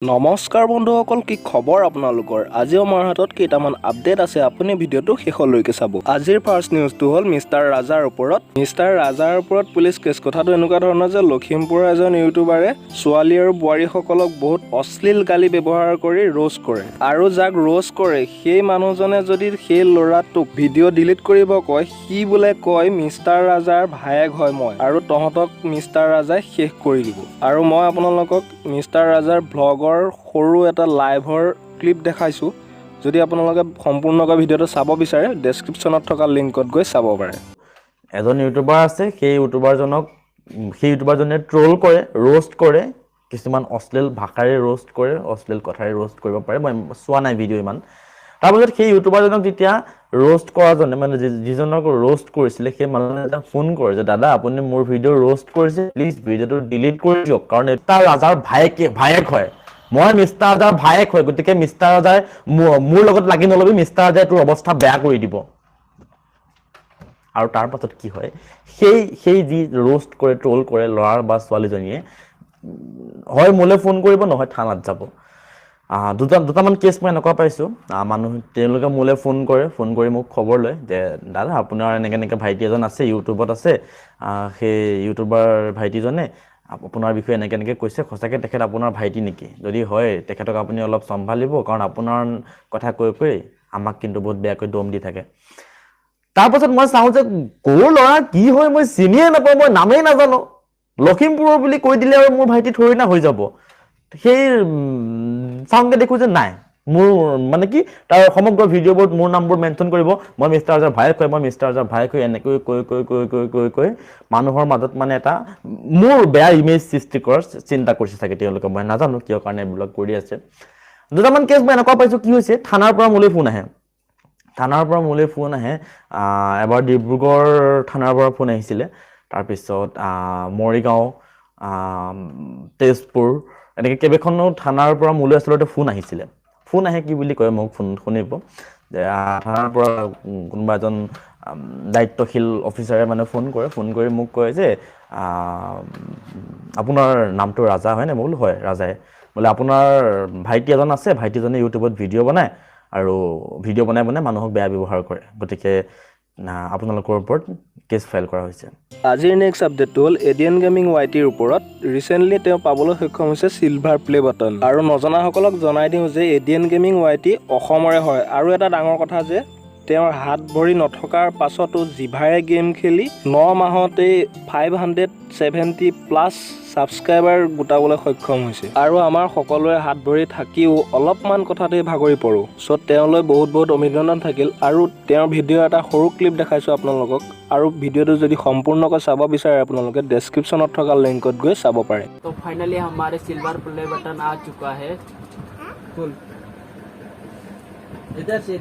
নমস্কাৰ বন্ধুসকল, কি খবৰ আপোনালোকৰ? আজি আমাৰ হাতত কেইটামান আপডেট আছে, আপুনি ভিডিঅ'টো শেষলৈকে চাব। আজিৰ ফাৰ্ষ্ট নিউজটো হ'ল মিষ্টাৰ ৰাজাৰ ওপৰত। মিষ্টাৰ ৰাজাৰ ওপৰত পুলিচ কেছ। কথাটো এনেকুৱা ধৰণৰ যে লখিমপুৰৰ এজন ইউটিউবাৰে ছোৱালী আৰু বোৱাৰীসকলক বহুত অশ্লীল গালি ব্যৱহাৰ কৰি ৰোষ্ট কৰে, আৰু যাক ৰোষ্ট কৰে সেই মানুহজনে যদি সেই ল'ৰাটোক ভিডিঅ' ডিলিট কৰিব কয়, সি বোলে কয় মিষ্টাৰ ৰাজাৰ ভায়েক হয় মই, আৰু তহঁতক মিষ্টাৰ ৰাজাই শেষ কৰি দিব। আৰু মই আপোনালোকক মিষ্টাৰ ৰাজাৰ ভ্লগৰ সৰু এটা লাইভৰ ক্লিপ দেখাইছোঁ। যদি আপোনালোকে সম্পূৰ্ণকৈ ভিডিঅ'টো চাব বিচাৰে, ডেছক্ৰিপশ্যনত থকা লিংকত গৈ চাব পাৰে। এজন ইউটিউবাৰ আছে, সেই ইউটিউবাৰজনে ট্ৰল কৰে, ৰোষ্ট কৰে, কিছুমান অশ্লীল ভাষাৰে ৰোষ্ট কৰে, অশ্লীল কথাৰে ৰোষ্ট কৰিব পাৰে। মই চোৱা নাই ভিডিঅ' ইমান। তাৰপিছত সেই ইউটিউবাৰজনক যেতিয়া ৰোষ্ট কৰাজনে মানে যিজনক ৰোষ্ট কৰিছিলে, সেই মানুহজনে এটা ফোন কৰে যে দাদা আপুনি মোৰ ভিডিঅ' ৰোষ্ট কৰিছে, প্লিজ ভিডিঅ'টো ডিলিট কৰি দিয়ক, কাৰণ এটা ৰাজাৰ ভায়েক হয়, মই মিষ্টাৰ ৰাজাৰ ভায়েক হয়, গতিকে মিষ্টাৰ ৰাজাৰ মোৰ লগত লাগি নলবি, মিষ্টাৰ ৰাজাই তোৰ অৱস্থা বেয়া কৰি দিব। আৰু তাৰ পাছত কি হয়, সেই যি ৰোষ্ট কৰে, ট্ৰল কৰে ল'ৰা বা ছোৱালীজনীয়ে হয় মোলৈ ফোন কৰিব, নহয় থানাত যাব। দুটামান কেছ মই এনেকুৱা পাইছোঁ, তেওঁলোকে মোলৈ ফোন কৰি মোক খবৰ লয় যে দাদা আপোনাৰ এনেকৈ ভাইটি এজন আছে, ইউটিউবত আছে, সেই ইউটিউবাৰ ভাইটিজনে আপোনাৰ বিষয়ে এনেকৈ কৈছে, সঁচাকৈ তেখেত আপোনাৰ ভাইটি নেকি? যদি হয় তেখেতক আপুনি অলপ চম্ভালিব, কাৰণ আপোনাৰ কথা কৈ আমাক কিন্তু বহুত বেয়াকৈ দম দি থাকে। তাৰপাছত মই চাওঁ যে ক'ৰ ল'ৰা কি হয় মই চিনিয়ে নাপাওঁ, মই নামেই নাজানো, লখিমপুৰৰ বুলি কৈ দিলে আৰু মোৰ ভাইটি থৰি না হৈ যাব। সেই চাওঁতে দেখোঁ যে নাই, মোৰ মানে কি তাৰ সমগ্ৰ ভিডিঅ'বোৰত মোৰ নামবোৰ মেনশ্যন কৰিব, মই মিষ্টাৰ ৰাজাৰ ভায়েক হয়, মই মিষ্টাৰ ৰাজাৰ ভায়েক হয়, এনেকৈ কৈ মানুহৰ মাজত মানে এটা মোৰ বেয়া ইমেজ সৃষ্টি কৰাৰ চিন্তা কৰিছে চাগে তেওঁলোকে, মই নাজানো কিয় কাৰণে এইবিলাক কৰি আছে। দুটামান কেছ মই এনেকুৱা পাইছোঁ, কি হৈছে থানাৰ পৰা মোলৈ ফোন আহে, এবাৰ ডিব্ৰুগড় থানাৰ পৰা ফোন আহিছিলে, তাৰপিছত মৰিগাঁও, তেজপুৰ, এনেকৈ কেইবাখনো থানাৰ পৰা মোলৈ আচলতে ফোন আহিছিলে। ফোন আহে কি বুলি কয় মোক শুনিব যে থানাৰ পৰা কোনোবা এজন দায়িত্বশীল অফিচাৰে মানে ফোন কৰি মোক কয় যে আপোনাৰ নামটো ৰাজা হয়নে? মই বোলো হয় ৰাজাই। বোলে আপোনাৰ ভাইটি এজন আছে, ভাইটিজনে ইউটিউবত ভিডিঅ' বনায়, আৰু ভিডিঅ' বনাই মানুহক বেয়া ব্যৱহাৰ কৰে, গতিকে আপোনালোকৰ ওপৰত কেছ ফাইল কৰা হৈছে। আজিৰ নেক্সট আপডেটটো হ'ল এডিয়ান গেমিং ৱাইটিৰ ওপৰত। ৰিচেণ্টলি তেওঁ পাবলৈ সক্ষম হৈছে চিলভাৰ প্লে বাটন, আৰু নজনাসকলক জনাই দিওঁ যে এডিয়ান গেমিং ৱাইটি অসমৰে হয়, আৰু এটা ডাঙৰ কথা যে তেওঁৰ হাত ভৰি নথকাৰ পাছতো জিভাৰে গেম খেলি 9 মাহতেই 570+ ছাবস্ক্ৰাইবাৰ গোটাবলৈ সক্ষম হৈছে। আৰু আমাৰ সকলোৰে হাত ভৰি থাকিও অলপমান কথাতেই ভাগৰি পৰোঁ, চ' তেওঁলৈ বহুত অভিনন্দন থাকিল। আৰু তেওঁৰ ভিডিঅ' এটা সৰু ক্লিপ দেখাইছোঁ আপোনালোকক, আৰু ভিডিঅ'টো যদি সম্পূৰ্ণকৈ চাব বিচাৰে আপোনালোকে ডেছক্ৰিপশ্যনত থকা লিংকত গৈ চাব পাৰে। तो फाइनली हमारे सिल्वर प्ले बटन आ चुका है। फुल इधर से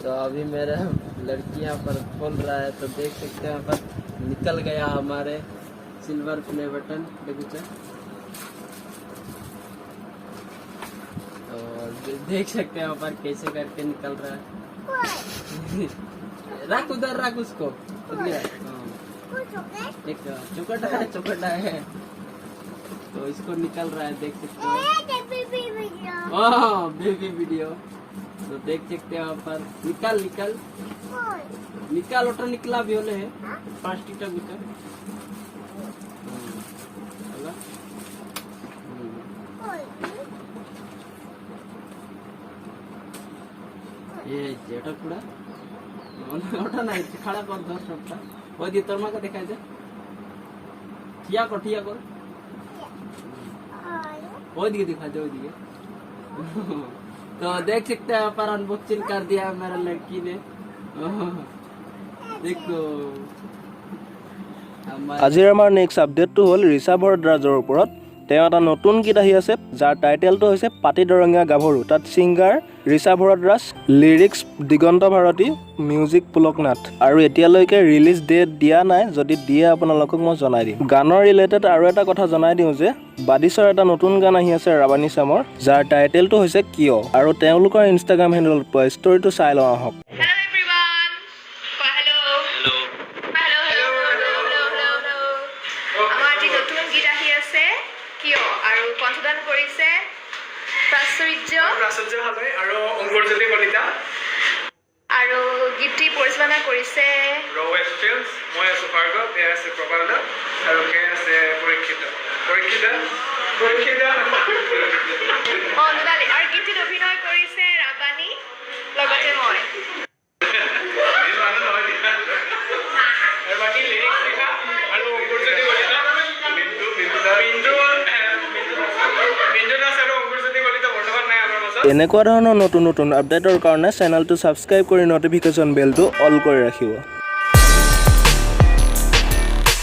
तो अभी मेरा लड़की यहाँ पर खोल रहा है, तो देख सकते हैं यहाँ पर निकल गया हमारे सिल्वर प्ले बटन। देखो और देख सकते हैं यहाँ पर कैसे करके निकल रहा है। रख उधर, रख उसको एक चौकटा है, तो इसको निकल रहा है, देख सकते हो। बेबी वीडियो, तो देख सकते हैं यहाँ पर निकाल ओटा निकला भी होले है 5 टीटा भीतर। ये जेटा पूरा ওটা নাই খাড়া কর, ধর সবটা ওই দিয়ে তোর মাকে দেখাই দে, ঠিয়া কর ওইদিকে दिखा दे, ओइदिके। तो देख सकते हैं पर अनबॉक्सिंग कर दिया मेरा लड़की ने, देखो। আজিৰ আমাৰ নেক্সট আপডেটটো হ'ল ৰিচা ভৰদ্বাজৰ ওপৰত। তেওঁ এটা নতুন গীত আহি আছে, যাৰ টাইটেলটো হৈছে পাতি দৰঙীয়া গাভৰু। তাত singer Richa Bharadwaj, lyrics Diganta Bharati, music Pulak Nath. আৰু এতিয়ালৈকে ৰিলিজ ডেট দিয়া নাই, যদি দিয়ে আপোনালোকক মই জনাই দিম। গানৰ ৰিলেটেড আৰু এটা কথা জনাই দিওঁ যে বাদিছৰ এটা নতুন গান আহি আছে ৰাৱানী চামৰ, যাৰ টাইটেলটো হৈছে কিয়, আৰু তেওঁলোকৰ ইনষ্টাগ্ৰাম হেণ্ডেলত পোৱা ষ্টৰিটো চাই লওঁ আহক। Hello everyone. Hello. নতুন গীত আহি আছে কিয় আৰু কণ্ঠদান কৰিছে প্ৰাচুৰ্য হালৈ আৰু অংকুৰজ্যোতি কলিতা আৰু গীতটি পৰিচালনা কৰিছে ৰৱেছ ফিল্মছ মই আছো ভাৰ্গৱ এয়া আছে প্ৰবাল আৰু কে আছে পৰীক্ষিত অনুদালি আৰু গীতটিত অভিনয় কৰিছে ৰাবানী লগতে মই বাকী লিৰিক্স লিখা আৰু অংকুৰজ্যোতি কলিতা মিণ্টু দাস আৰু অংকুৰজ্যোতি কলিতা বৰ্তমান নাই আমাৰ মাজত এনেকুৱা ধৰণৰ নতুন নতুন আপডেটৰ কাৰণে চেনেলটো ছাবস্ক্ৰাইব কৰি নটিফিকেশ্যন বেলটো অল কৰি ৰাখিব।